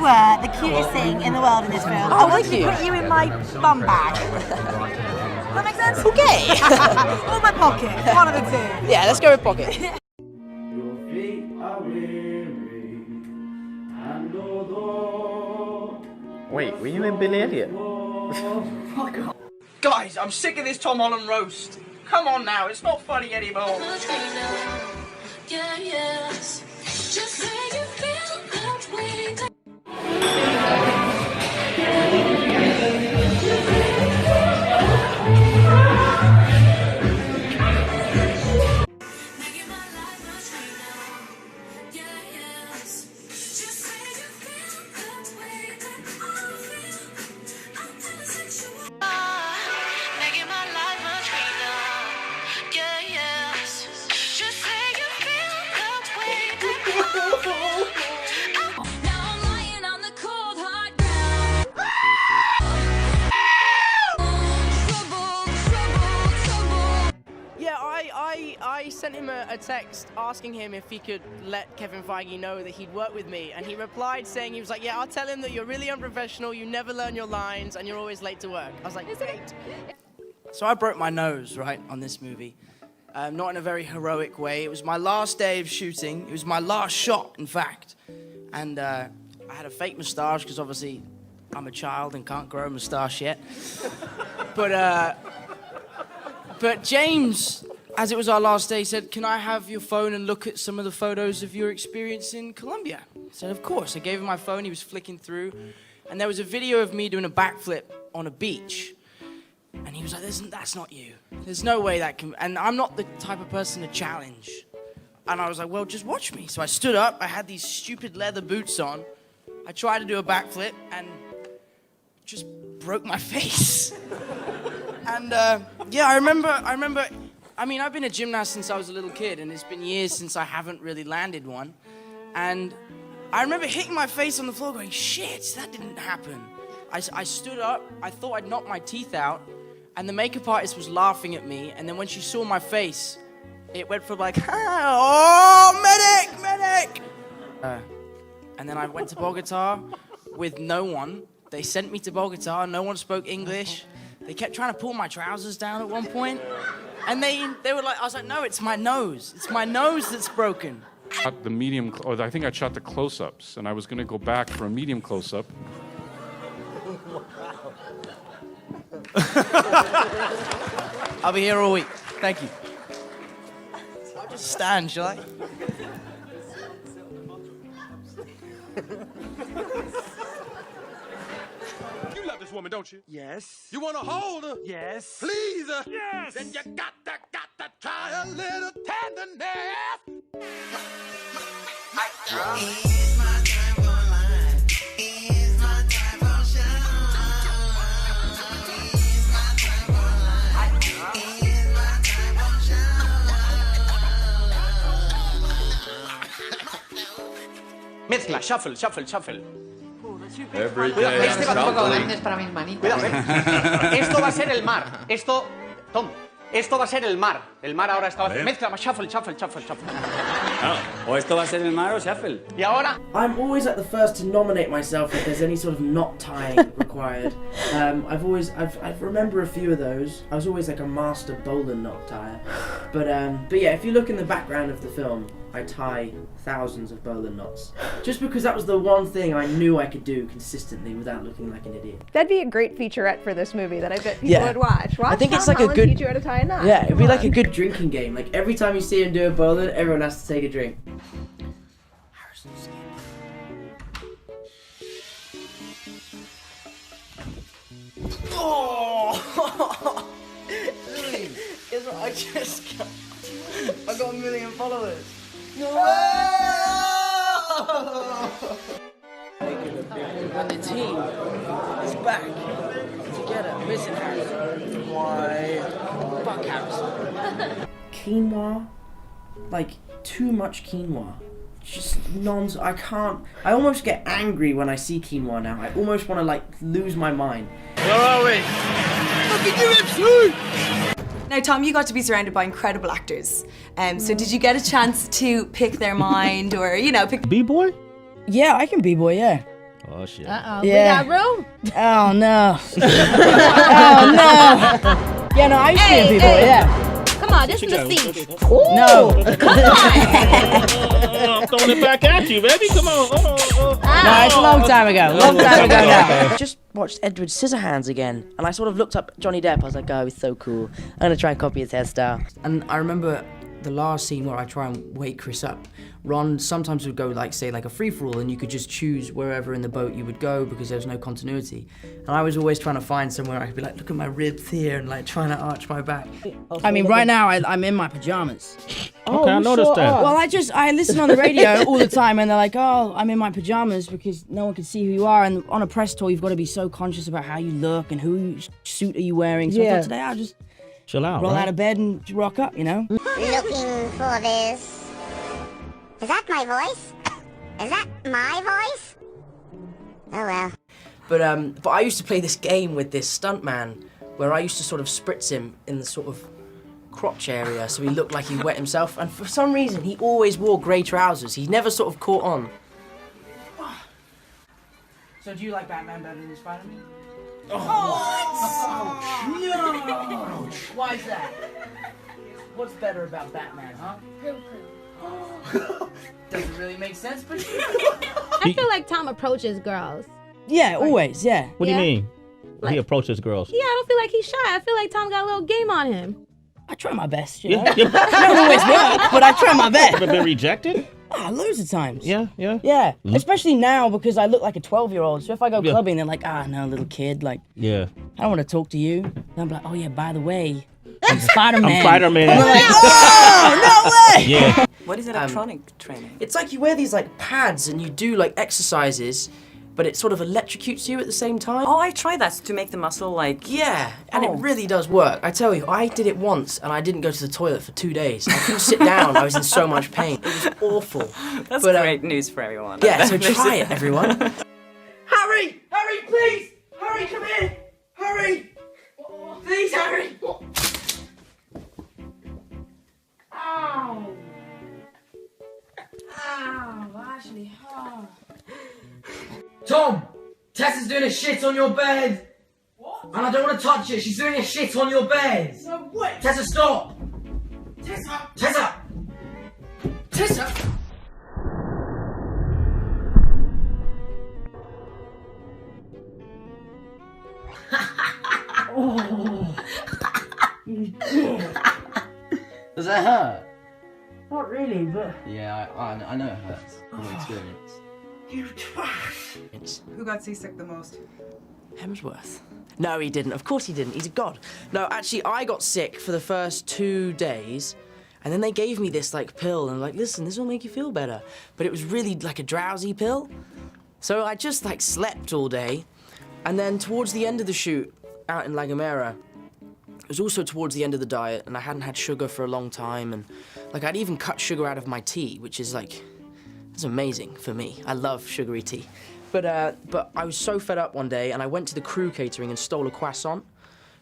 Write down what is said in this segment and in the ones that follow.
were the cutest thing in the world in this film. I wanted to put you in my bum bag. Does that make sense? Okay. Or my pocket, one of the two. Yeah, let's go with pocket. Wait, were you in Billy Elliot? Guys, I'm sick of this Tom Holland roast. Come on now, it's not funny anymore. I sent him a text asking him if he could let Kevin Feige know that he'd work with me, and he replied saying, he was like, yeah, I'll tell him that you're really unprofessional, you never learn your lines, and you're always late to work. I was like, great. So I broke my nose, right, on this movie. Not in a very heroic way. It was my last day of shooting. It was my last shot, in fact. And I had a fake moustache, because obviously I'm a child and can't grow a moustache yet. But James, as it was our last day, said, can I have your phone and look at some of the photos of your experience in Colombia? I said, of course. I gave him my phone, he was flicking through, and there was a video of me doing a backflip on a beach. And he was like, that's not you. There's no way that can, and I'm not the type of person to challenge. And I was like, well, just watch me. So I stood up, I had these stupid leather boots on, I tried to do a backflip, and just broke my face. And yeah, I remember, I mean, I've been a gymnast since I was a little kid, and it's been years since I haven't really landed one. And I remember hitting my face on the floor going, shit, that didn't happen. I stood up, I thought I'd knocked my teeth out, and the makeup artist was laughing at me, and then when she saw my face, it went from like, oh, medic! And then I went to Bogota with no one. They sent me to Bogota, no one spoke English. They kept trying to pull my trousers down at one point. And they were like, I was like, no, it's my nose. It's my nose that's broken. The medium, or I think I shot the close-ups, and I was going to go back for a medium close-up. I'll be here all week. Thank you. I'll just stand, shall I? You love this woman, don't you? Yes. You want to hold her? Yes. Please her? Yes. Then you got to try a little tenderness. It's my time for life. It's my time for shine. It's my time for life. It's my time for shine. Mezcla, shuffle. Every Cuidado, day este I'm va a tocar shuffling. para mis manitas. Cuidado, esto va a ser el mar. Tom, esto va a ser el mar. El mar ahora está... Mezcla, shuffle. O esto va a ser el mar o shuffle. Y ahora... I'm always like the first to nominate myself if there's any sort of knot tying required. I remember a few of those. I was always like a master bowler knot tire. But yeah, if you look in the background of the film, I tie thousands of bowler knots. Just because that was the one thing I knew I could do consistently without looking like an idiot. That'd be a great featurette for this movie that I bet people would watch. I think Tom it's like Holland a good teach you how to tie a knot. Yeah, it'd be Come like on. a good drinking game. Like every time you see him do a bowler, everyone has to take a drink. Oh! I just got... I got 1 million followers. And the team is back together. Missing Harrison. Why? Fuck Harrison. Quinoa, like too much quinoa. Just I can't. I almost get angry when I see quinoa now. I almost want to like lose my mind. Where are we? Look at UFC! Now, Tom, you got to be surrounded by incredible actors. So did you get a chance to pick their mind or, you know, pick... B-boy? Yeah, I can b-boy, yeah. Oh shit. Uh-oh. Yeah. We got room? Oh no. Oh no. Yeah, no, I used to be in people, yeah. Come on, this is the seat. No. I'm throwing it back at you, baby. Come on. No, it's a long time ago. Long time ago now. I just watched Edward Scissorhands again, and I sort of looked up Johnny Depp. I was like, oh, he's so cool. I'm gonna try and copy his hairstyle. And I remember the last scene where I try and wake Chris up. Ron sometimes would go like, say, like a free-for-all, and you could just choose wherever in the boat you would go because there was no continuity. And I was always trying to find somewhere I could be like, look at my ribs here, and like trying to arch my back. I mean, right now I'm in my pajamas. Okay, I noticed that. Well, I listen on the radio all the time, and they're like, oh, I'm in my pajamas because no one can see who you are. And on a press tour, you've got to be so conscious about how you look and who suit are you wearing. So I thought today I'll just chill out, roll out of bed and rock up, you know? Looking for this. Is that my voice? Is that my voice? Oh well. But I used to play this game with this stuntman where I used to sort of spritz him in the sort of crotch area so he looked like he wet himself, and for some reason he always wore grey trousers. He never sort of caught on. So do you like Batman better than Spider-Man? Oh, no! Why is that? What's better about Batman, huh? Doesn't really make sense, but I feel like Tom approaches girls. yeah, always, yeah. What do you Yeah. mean? He approaches girls. Yeah, I don't feel like he's shy. I feel like Tom got a little game on him. I try my best, you know? Yeah. I don't always work, but I try my best. Ever been rejected? Loads of times. Yeah. Yeah, especially now because I look like a 12-year-old. So if I go clubbing, they're like, no, little kid, like, Yeah. I don't want to talk to you. And I'm like, oh yeah, by the way, I'm Spider-Man. I'm Spider-Man. And they're like, oh, no way! Yeah. What is electronic training? It's like you wear these like pads and you do like exercises, but it sort of electrocutes you at the same time. Oh, I tried that to make the muscle like... Yeah, and it really does work. I tell you, I did it once and I didn't go to the toilet for 2 days. I couldn't sit down, I was in so much pain. It was awful. That's great news for everyone. Yeah, so try it, everyone. Harry! Harry, please! Harry, come here! Harry! Please, Harry! Ow! Ow, Ashley. Oh. Tom! Tessa's doing a shit on your bed! What? And I don't want to touch it, she's doing a shit on your bed! No way! Tessa, stop! Tessa! Tessa! Tessa! Oh. Does that hurt? Not really, but... Yeah, I know it hurts. From experience. You trash! Who got seasick the most? Hemsworth. No, he didn't. Of course he didn't. He's a god. No, actually, I got sick for the first 2 days, and then they gave me this, like, pill, and like, listen, this will make you feel better. But it was really like a drowsy pill. So I just, like, slept all day, and then towards the end of the shoot, out in La Gomera, it was also towards the end of the diet, and I hadn't had sugar for a long time, and, like, I'd even cut sugar out of my tea, which is, like, it's amazing for me. I love sugary tea. But I was so fed up one day, and I went to the crew catering and stole a croissant,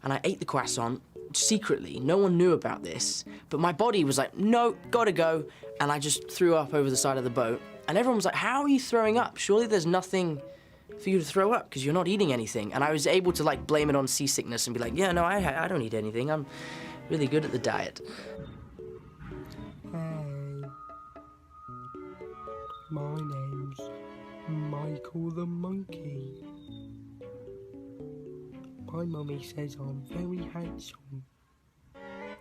and I ate the croissant secretly. No one knew about this, but my body was like, no, gotta go, and I just threw up over the side of the boat, and everyone was like, how are you throwing up? Surely there's nothing for you to throw up because you're not eating anything. And I was able to like blame it on seasickness and be like, yeah, no, I don't eat anything. I'm really good at the diet. My name's Michael the Monkey. My mummy says I'm very handsome.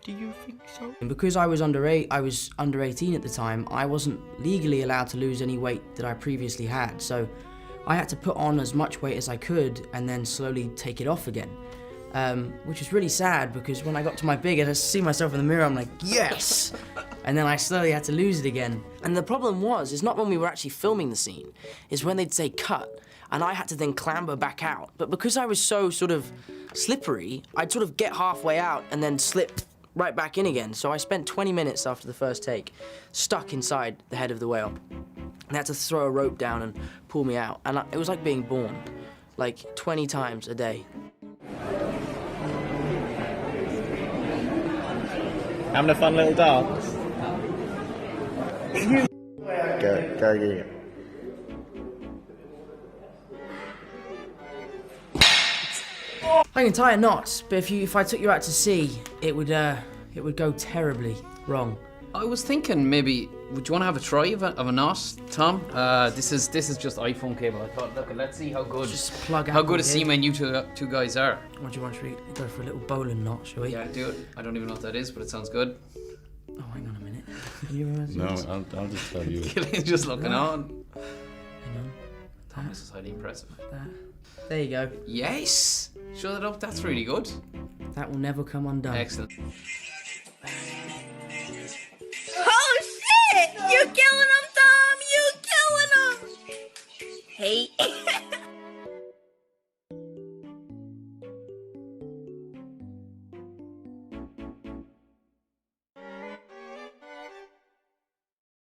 Do you think so? And because I was under 18 at the time, I wasn't legally allowed to lose any weight that I previously had. So I had to put on as much weight as I could and then slowly take it off again. Which was really sad because when I got to my big, I see myself in the mirror, I'm like, yes! And then I slowly had to lose it again. And the problem was, it's not when we were actually filming the scene, it's when they'd say cut, and I had to then clamber back out. But because I was so sort of slippery, I'd sort of get halfway out and then slip right back in again. So I spent 20 minutes after the first take stuck inside the head of the whale. They had to throw a rope down and pull me out. And it was like being born, like 20 times a day. Having a fun little dance. Go get it. I can tie a knot, but if I took you out to sea, it would go terribly wrong. I was thinking maybe, would you want to have a try of a knot, Tom? This is just iPhone cable. I thought, look, let's see how good a seaman you two guys are. What do you want? Should we go for a little bowling knot, shall we? Yeah, do it. I don't even know what that is, but it sounds good. Oh, hang on a minute. No, I'll just tell you. Killian's just looking on. Hang on. Thomas is highly impressive. Like that. There you go. Yes! Show that up. That's really good. That will never come undone. Excellent. Oh shit! You're killing him, Tom! You're killing him! Hey,